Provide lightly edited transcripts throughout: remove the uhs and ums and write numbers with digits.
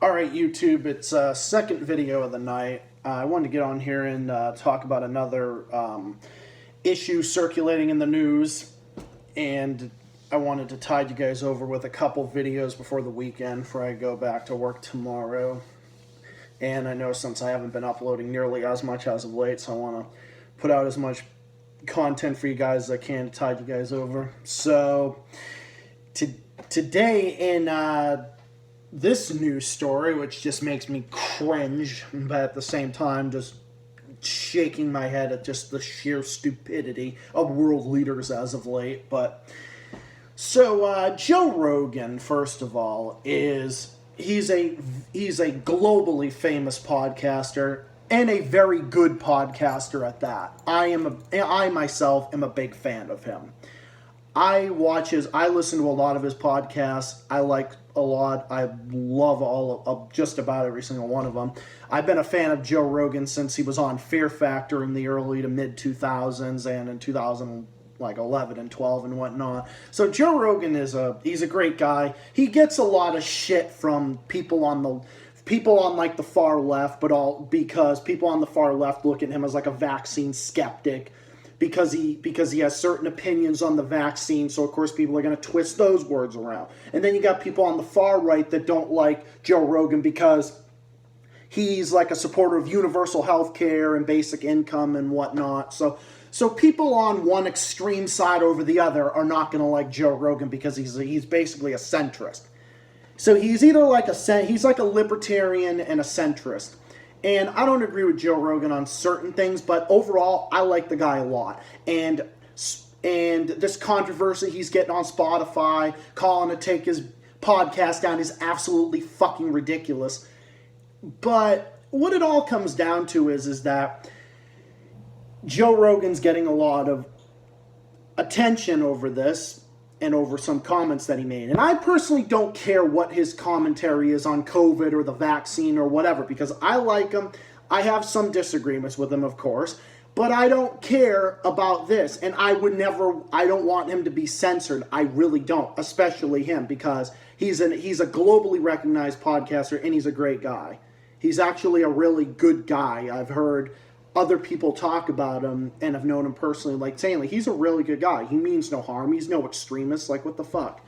Alright, YouTube, it's second video of the night. I wanted to get on here and talk about another issue circulating in the news, and I wanted to tide you guys over with a couple videos before the weekend before I go back to work tomorrow. And I know since I haven't been uploading nearly as much as of late, so I want to put out as much content for you guys as I can to tide you guys over. So, today in this news story, which just makes me cringe, but at the same time just shaking my head at just the sheer stupidity of world leaders as of late. But so Joe Rogan, first of all, he's a globally famous podcaster and a very good podcaster at that. I myself am a big fan of him. I listen to a lot of his podcasts. I like a lot. I love all of just about every single one of them. I've been a fan of Joe Rogan since he was on Fear Factor in the early to mid 2000s and in 2011 and 12 and whatnot. So Joe Rogan he's a great guy. He gets a lot of shit from people on like the far left, because people on the far left look at him as like a vaccine skeptic. Because he has certain opinions on the vaccine, so of course people are going to twist those words around. And then you got people on the far right that don't like Joe Rogan because he's like a supporter of universal health care and basic income and whatnot. So people on one extreme side over the other are not going to like Joe Rogan because he's basically a centrist. So he's either he's like a libertarian and a centrist. And I don't agree with Joe Rogan on certain things, but overall, I like the guy a lot. And this controversy he's getting on Spotify, calling to take his podcast down, is absolutely fucking ridiculous. But what it all comes down to is that Joe Rogan's getting a lot of attention over this and over some comments that he made. And I personally don't care what his commentary is on COVID or the vaccine or whatever, because I like him. I have some disagreements with him, of course, but I don't care about this. And I don't want him to be censored. I really don't, especially him, because he's a globally recognized podcaster and he's a great guy. He's actually a really good guy. I've heard other people talk about him and have known him personally, saying he's a really good guy. He means no harm. He's no extremist. What the fuck?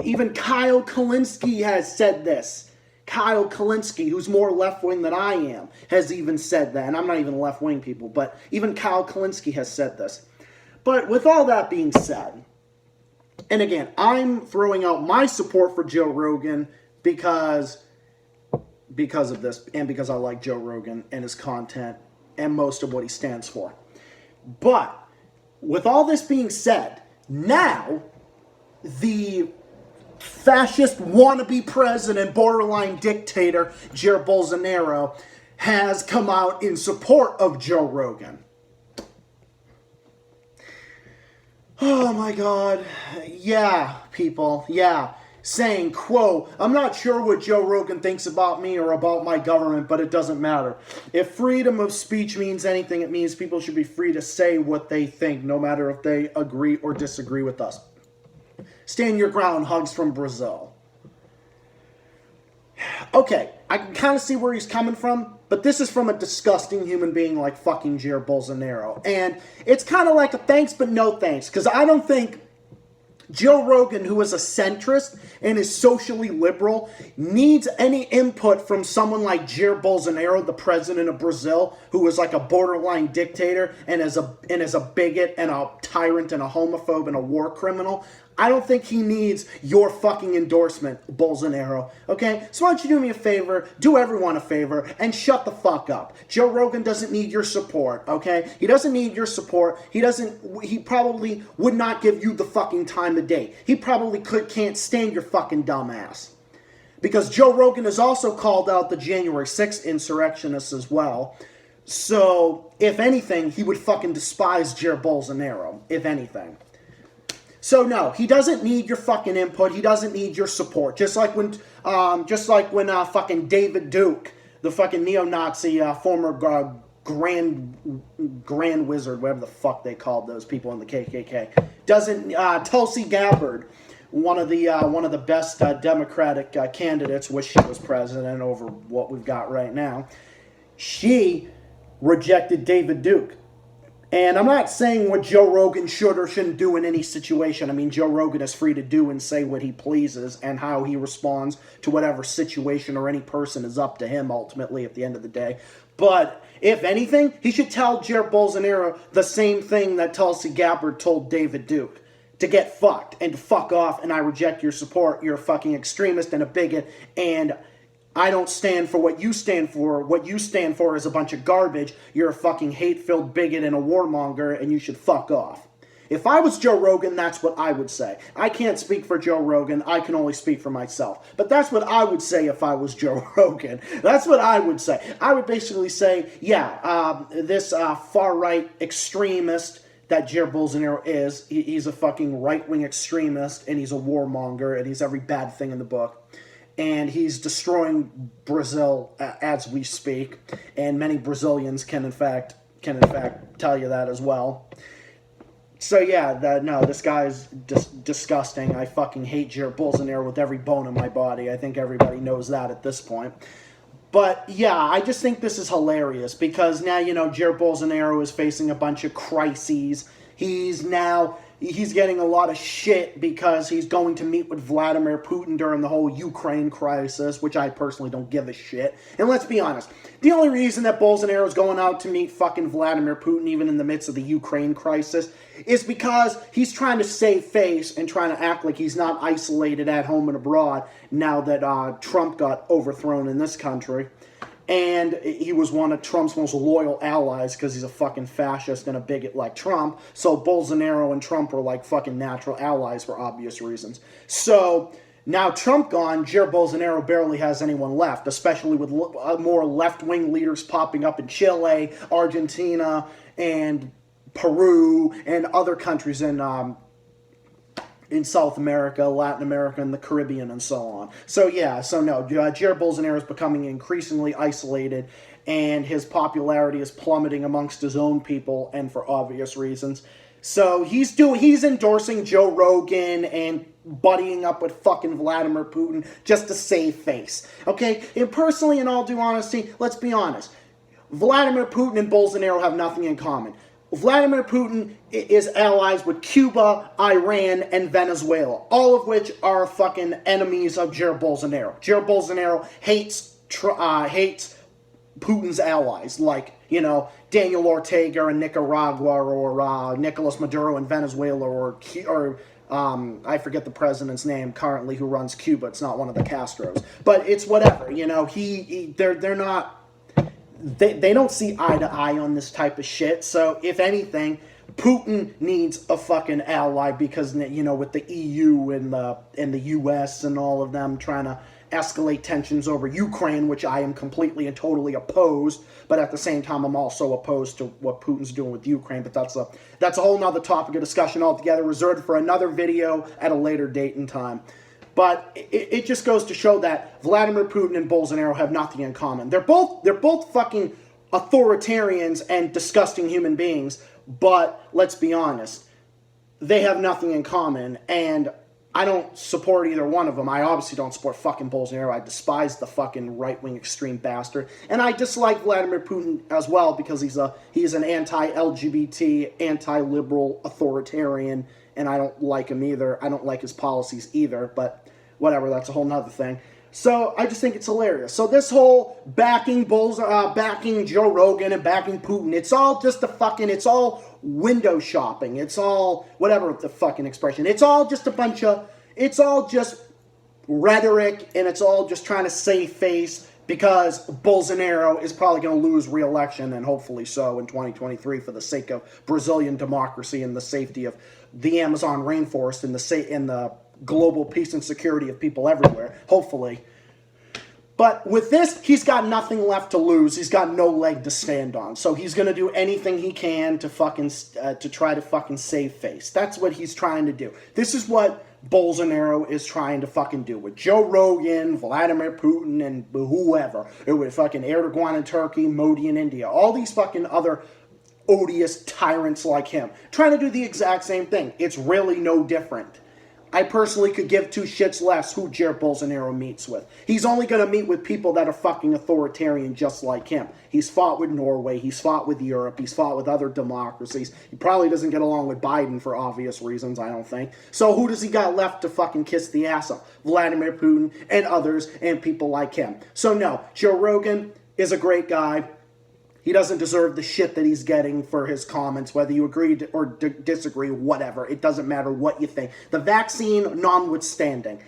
Even Kyle Kalinske has said this. Kyle Kalinske, who's more left-wing than I am, has even said that. And I'm not even left-wing people, but even Kyle Kalinske has said this. But with all that being said, and again, I'm throwing out my support for Joe Rogan because of this, and because I like Joe Rogan and his content and most of what he stands for. But with all this being said, now the fascist wannabe president, borderline dictator, Jair Bolsonaro, has come out in support of Joe Rogan. Oh my God. Yeah, people. Yeah. Saying, quote, "I'm not sure what Joe Rogan thinks about me or about my government, but it doesn't matter. If freedom of speech means anything, it means people should be free to say what they think, no matter if they agree or disagree with us. Stand your ground, hugs from Brazil." Okay, I can kind of see where he's coming from, but this is from a disgusting human being like fucking Jair Bolsonaro. And it's kind of like a thanks but no thanks, because I don't think Joe Rogan, who is a centrist and is socially liberal, needs any input from someone like Jair Bolsonaro, the president of Brazil, who is like a borderline dictator and is a bigot and a tyrant and a homophobe and a war criminal. I don't think he needs your fucking endorsement, Bolsonaro, okay? So why don't you do me a favor, do everyone a favor, and shut the fuck up. Joe Rogan doesn't need your support, okay? He doesn't need your support. He probably would not give you the fucking time of day. He probably can't stand your fucking dumb ass. Because Joe Rogan has also called out the January 6th insurrectionists as well. So, if anything, he would fucking despise Jair Bolsonaro, if anything. So no, he doesn't need your fucking input. He doesn't need your support. Just like when fucking David Duke, the fucking neo-Nazi former grand wizard, whatever the fuck they called those people in the KKK, Tulsi Gabbard, one of the best Democratic candidates, wish she was president over what we've got right now. She rejected David Duke. And I'm not saying what Joe Rogan should or shouldn't do in any situation. I mean, Joe Rogan is free to do and say what he pleases, and how he responds to whatever situation or any person is up to him ultimately at the end of the day. But if anything, he should tell Jair Bolsonaro the same thing that Tulsi Gabbard told David Duke. To get fucked and to fuck off, and I reject your support. You're a fucking extremist and a bigot, and I don't stand for what you stand for. What you stand for is a bunch of garbage. You're a fucking hate-filled bigot and a warmonger, and you should fuck off. If I was Joe Rogan, that's what I would say. I can't speak for Joe Rogan. I can only speak for myself. But that's what I would say if I was Joe Rogan. That's what I would say. I would basically say, yeah, this far-right extremist that Jair Bolsonaro is, he's a fucking right-wing extremist, and he's a warmonger, and he's every bad thing in the book. And he's destroying Brazil as we speak, and many Brazilians can in fact tell you that as well. So yeah, no, this guy's disgusting. I fucking hate Jair Bolsonaro with every bone in my body. I think everybody knows that at this point. But yeah, I just think this is hilarious because now, you know, Jair Bolsonaro is facing a bunch of crises. He's getting a lot of shit because he's going to meet with Vladimir Putin during the whole Ukraine crisis, which I personally don't give a shit. And let's be honest, the only reason that Bolsonaro is going out to meet fucking Vladimir Putin, even in the midst of the Ukraine crisis, is because he's trying to save face and trying to act like he's not isolated at home and abroad now that Trump got overthrown in this country. And he was one of Trump's most loyal allies because he's a fucking fascist and a bigot like Trump. So Bolsonaro and Trump were like fucking natural allies for obvious reasons. So now Trump gone, Jair Bolsonaro barely has anyone left, especially with more left-wing leaders popping up in Chile, Argentina, and Peru, and other countries in South America, Latin America, and the Caribbean, and so on. So yeah, so no, Jair Bolsonaro is becoming increasingly isolated, and his popularity is plummeting amongst his own people, and for obvious reasons. So he's endorsing Joe Rogan and buddying up with fucking Vladimir Putin just to save face. Okay? And personally, in all due honesty, let's be honest. Vladimir Putin and Bolsonaro have nothing in common. Vladimir Putin is allies with Cuba, Iran, and Venezuela, all of which are fucking enemies of Jair Bolsonaro. Jair Bolsonaro hates Putin's allies, like, you know, Daniel Ortega in Nicaragua, or Nicolas Maduro in Venezuela, or I forget the president's name currently who runs Cuba. It's not one of the Castros, but it's whatever. You know, they're not. They don't see eye to eye on this type of shit. So, if anything, Putin needs a fucking ally because, you know, with the EU and the US and all of them trying to escalate tensions over Ukraine, which I am completely and totally opposed, but at the same time, I'm also opposed to what Putin's doing with Ukraine. But that's a whole nother topic of discussion altogether, reserved for another video at a later date and time. But it just goes to show that Vladimir Putin and Bolsonaro have nothing in common. They're both fucking authoritarians and disgusting human beings, but let's be honest, they have nothing in common, and I don't support either one of them. I obviously don't support fucking Bolsonaro. I despise the fucking right-wing extreme bastard, and I dislike Vladimir Putin as well because he's an anti-LGBT, anti-liberal authoritarian, and I don't like him either. I don't like his policies either, but whatever, that's a whole nother thing. So I just think it's hilarious. So this whole backing Joe Rogan and backing Putin, it's all just it's all window shopping. It's all, whatever the fucking expression, it's all just it's all just rhetoric, and it's all just trying to save face because Bolsonaro is probably going to lose re-election, and hopefully so in 2023 for the sake of Brazilian democracy and the safety of the Amazon rainforest and the global peace and security of people everywhere, hopefully. But with this, he's got nothing left to lose. He's got no leg to stand on. So he's going to do anything he can to try to fucking save face. That's what he's trying to do. This is what Bolsonaro is trying to fucking do with Joe Rogan, Vladimir Putin, and whoever. With fucking Erdogan in Turkey, Modi in India. All these fucking other odious tyrants like him. Trying to do the exact same thing. It's really no different. I personally could give two shits less who Jair Bolsonaro meets with. He's only going to meet with people that are fucking authoritarian just like him. He's fought with Norway. He's fought with Europe. He's fought with other democracies. He probably doesn't get along with Biden for obvious reasons, I don't think. So who does he got left to fucking kiss the ass of? Vladimir Putin and others and people like him. So no, Joe Rogan is a great guy. He doesn't deserve the shit that he's getting for his comments, whether you agree or disagree, whatever. It doesn't matter what you think. The vaccine notwithstanding,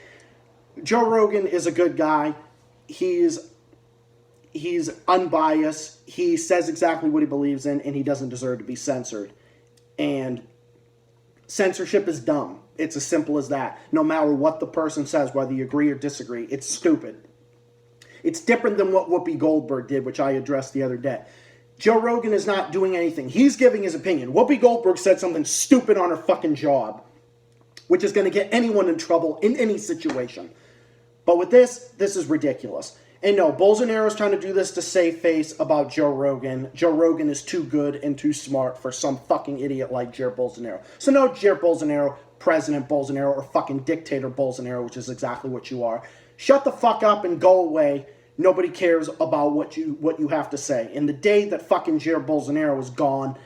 Joe Rogan is a good guy. He's unbiased. He says exactly what he believes in, and he doesn't deserve to be censored. And censorship is dumb. It's as simple as that. No matter what the person says, whether you agree or disagree, it's stupid. It's different than what Whoopi Goldberg did, which I addressed the other day. Joe Rogan is not doing anything. He's giving his opinion. Whoopi Goldberg said something stupid on her fucking job, which is going to get anyone in trouble in any situation. But with this is ridiculous. And no, Bolsonaro's trying to do this to save face about Joe Rogan. Joe Rogan is too good and too smart for some fucking idiot like Jair Bolsonaro. So no, Jair Bolsonaro, President Bolsonaro, or fucking dictator Bolsonaro, which is exactly what you are. Shut the fuck up and go away. Nobody cares about what you have to say. And the day that fucking Jair Bolsonaro is gone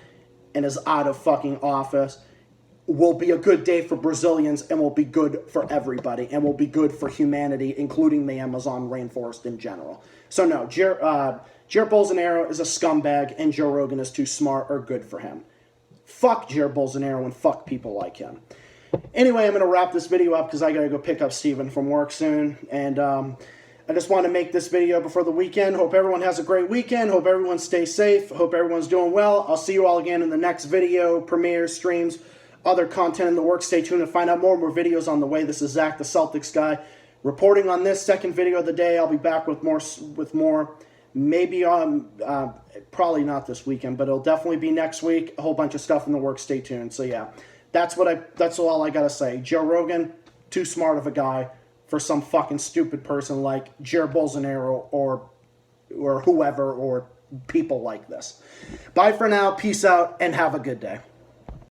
and is out of fucking office will be a good day for Brazilians and will be good for everybody and will be good for humanity, including the Amazon rainforest in general. So no, Jair Bolsonaro is a scumbag and Joe Rogan is too smart or good for him. Fuck Jair Bolsonaro and fuck people like him. Anyway, I'm going to wrap this video up because I got to go pick up Steven from work soon. And I just want to make this video before the weekend. Hope everyone has a great weekend. Hope everyone stays safe. Hope everyone's doing well. I'll see you all again in the next video, premieres, streams, other content in the works. Stay tuned to find out more videos on the way. This is Zach, the Celtics guy, reporting on this second video of the day. I'll be back with more. Maybe probably not this weekend, but it'll definitely be next week. A whole bunch of stuff in the works. Stay tuned. So yeah, that's all I gotta say. Joe Rogan, too smart of a guy for some fucking stupid person like Jair Bolsonaro or whoever or people like this. Bye for now. Peace out and have a good day.